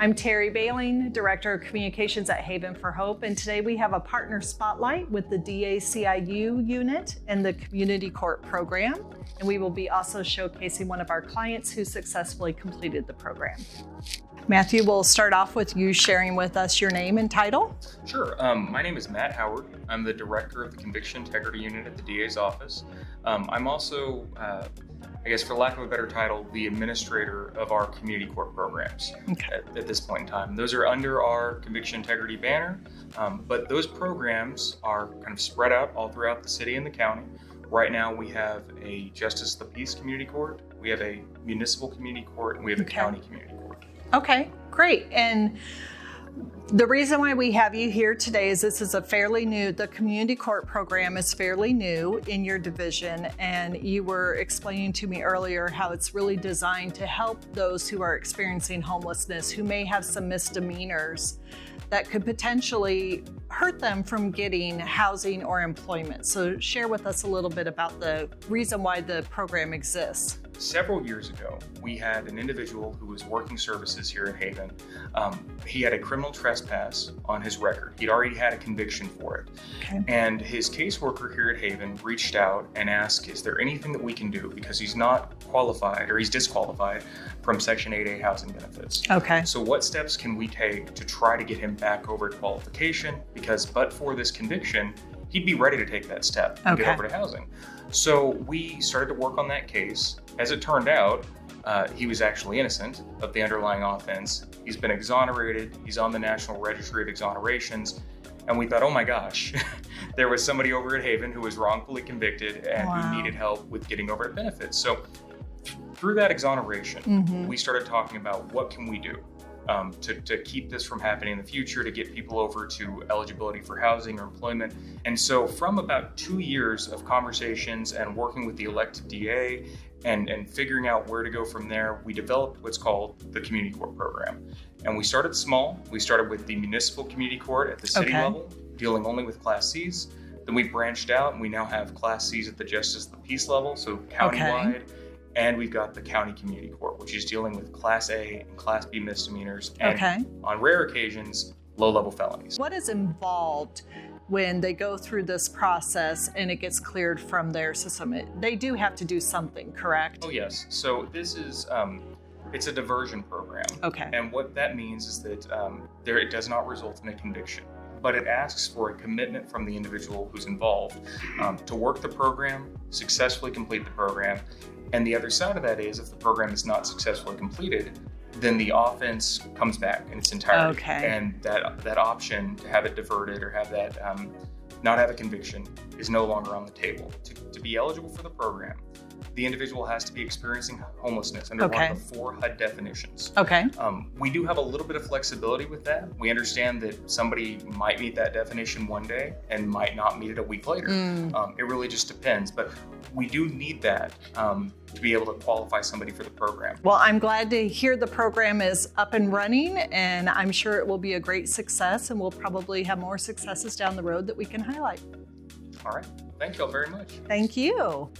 I'm Terri Behling, Director of Communications at Haven for Hope, and today we have a partner spotlight with the DACIU unit and the Community Court program, and we will be also showcasing one of our clients who successfully completed the program. Matthew, we'll start off with you sharing with us your name and title. Sure. My name is Matt Howard. I'm the Director of the Conviction Integrity Unit at the DA's office. I'm also, I guess for lack of a better title, the administrator of our community court programs at this point in time. Those are under our Conviction Integrity banner, but those programs are kind of spread out all throughout the city and the county. Right now we have a Justice of the Peace Community Court, we have a Municipal Community Court, and we have a County Community Court. Okay, great. And the reason why we have you here today is this is the community court program is fairly new in your division, and you were explaining to me earlier how it's really designed to help those who are experiencing homelessness, who may have some misdemeanors that could potentially hurt them from getting housing or employment. So share with us a little bit about the reason why the program exists. Several years ago, we had an individual who was working services here at Haven. He had a criminal trespass on his record. He'd already had a conviction for it. And his caseworker here at Haven reached out and asked, is there anything that we can do? Because he's not qualified, or he's disqualified from Section 8A housing benefits. So what steps can we take to try to get him back over to qualification? Because but for this conviction, he'd be ready to take that step and get over to housing. So we started to work on that case. As it turned out, he was actually innocent of the underlying offense. He's been exonerated. He's on the National Registry of Exonerations. And we thought, oh my gosh, there was somebody over at Haven who was wrongfully convicted and who needed help with getting over to benefits. So through that exoneration, we started talking about what can we do to keep this from happening in the future, to get people over to eligibility for housing or employment. And so from about 2 years of conversations and working with the elected DA and figuring out where to go from there, we developed what's called the Community Court program. And we started small. We started with the Municipal Community Court at the city level, dealing only with Class Cs. Then we branched out and we now have Class Cs at the Justice of the Peace level, so countywide. And we've got the County Community Court, which is dealing with Class A and Class B misdemeanors, and on rare occasions, low-level felonies. What is involved when they go through this process and it gets cleared from their system? They do have to do something, correct? Oh, yes. So this is, it's a diversion program. And what that means is that it does not result in a conviction, but it asks for a commitment from the individual who's involved to work the program, successfully complete the program. And the other side of that is, if the program is not successfully completed, then the offense comes back in its entirety. And that option to have it diverted or have that not have a conviction is no longer on the table. To be eligible for the program, the individual has to be experiencing homelessness under one of the 4 HUD definitions. We do have a little bit of flexibility with that. We understand that somebody might meet that definition one day and might not meet it a week later. It really just depends, but we do need that to be able to qualify somebody for the program. Well, I'm glad to hear the program is up and running, and I'm sure it will be a great success, and we'll probably have more successes down the road that we can highlight. All right. Thank you all very much. Thank you.